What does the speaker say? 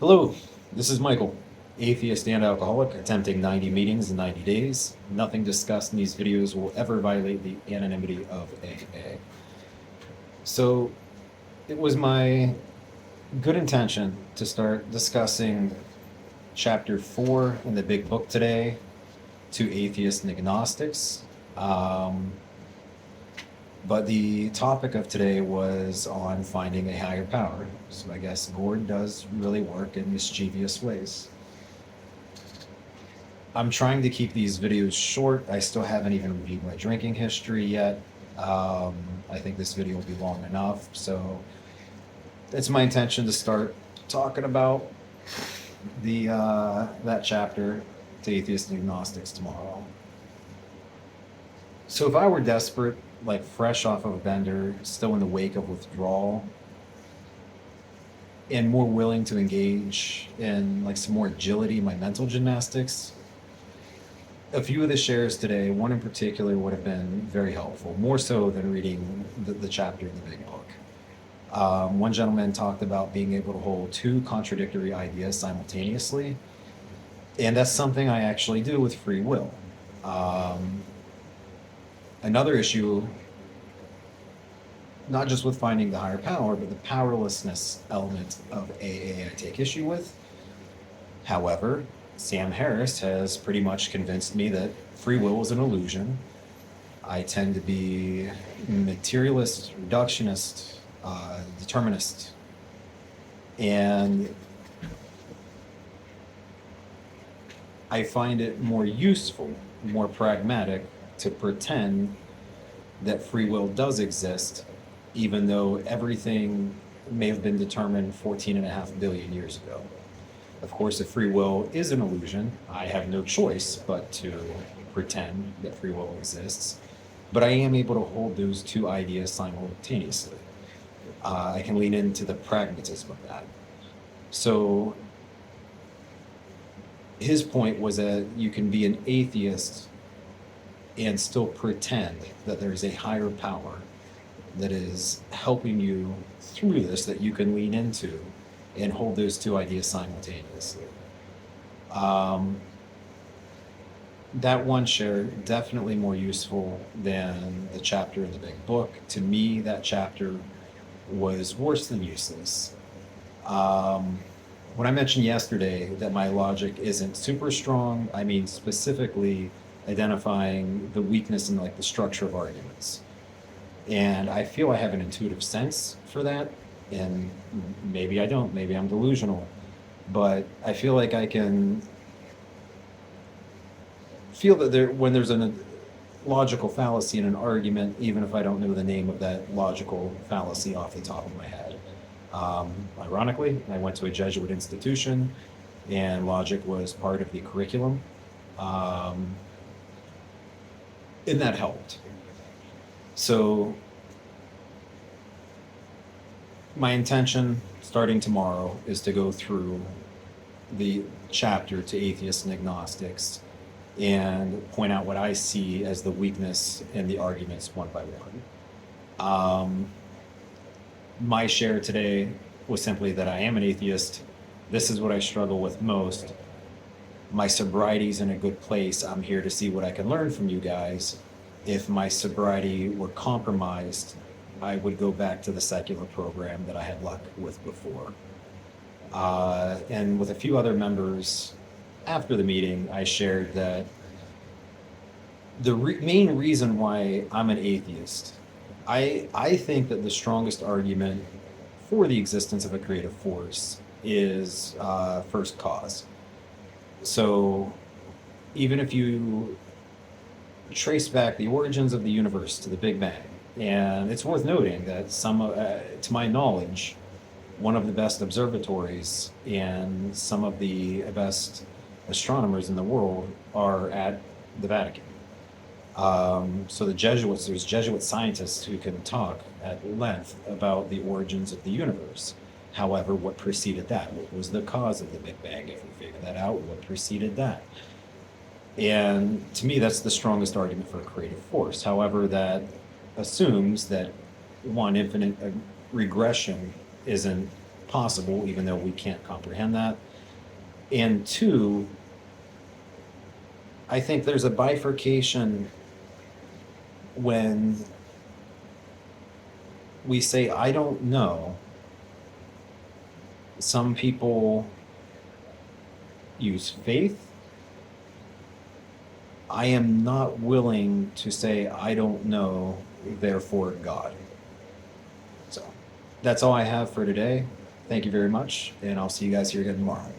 Hello, this is Michael, atheist and alcoholic, attempting 90 meetings in 90 days. Nothing discussed in these videos will ever violate the anonymity of AA. So, it was my good intention to start discussing chapter 4 in the big book today to atheists and agnostics. But the topic of today was on finding a higher power. So I guess Gord does really work in mischievous ways. I'm trying to keep these videos short. I still haven't even reviewed my drinking history yet. I think this video will be long enough. So it's my intention to start talking about the that chapter to atheists and agnostics tomorrow. So if I were desperate, like fresh off of a bender, still in the wake of withdrawal, and more willing to engage in like some more agility in my mental gymnastics, a few of the shares today, one in particular, would have been very helpful, more so than reading the chapter in the big book. One gentleman talked about being able to hold two contradictory ideas simultaneously, and that's something I actually do with free will. Another issue, not just with finding the higher power, but the powerlessness element of AA I take issue with. However, Sam Harris has pretty much convinced me that free will is an illusion. I tend to be materialist, reductionist, determinist, and I find it more useful, more pragmatic to pretend that free will does exist, even though everything may have been determined 14.5 billion years ago. Of course, if free will is an illusion, I have no choice but to pretend that free will exists, but I am able to hold those two ideas simultaneously. I can lean into the pragmatism of that. So his point was that you can be an atheist and still pretend that there's a higher power that is helping you through this, that you can lean into and hold those two ideas simultaneously. That one share, definitely more useful than the chapter in the big book. To me, that chapter was worse than useless. When I mentioned yesterday that my logic isn't super strong, I mean specifically identifying the weakness in like the structure of arguments. And I feel I have an intuitive sense for that, and maybe I don't, maybe I'm delusional, but I feel like I can feel that when there's a logical fallacy in an argument, even if I don't know the name of that logical fallacy off the top of my head. Ironically, I went to a Jesuit institution and logic was part of the curriculum. And that helped. So my intention starting tomorrow is to go through the chapter to atheists and agnostics and point out what I see as the weakness in the arguments one by one. My share today was simply that I am an atheist. This is what I struggle with most. My sobriety's in a good place. I'm here to see what I can learn from you guys. If my sobriety were compromised, I would go back to the secular program that I had luck with before. And with a few other members after the meeting, I shared that the main reason why I'm an atheist, I think that the strongest argument for the existence of a creative force is first cause. So even if you trace back the origins of the universe to the Big Bang, and it's worth noting that to my knowledge, one of the best observatories and some of the best astronomers in the world are at the Vatican. So the Jesuits, there's Jesuit scientists who can talk at length about the origins of the universe. However, what preceded that? What was the cause of the Big Bang? If we figure that out, what preceded that? And to me, that's the strongest argument for a creative force. However, that assumes that one infinite regression isn't possible, even though we can't comprehend that. And two, I think there's a bifurcation when we say, I don't know. Some people use faith. I am not willing to say, I don't know, therefore God. So that's all I have for today. Thank you very much, and I'll see you guys here again tomorrow.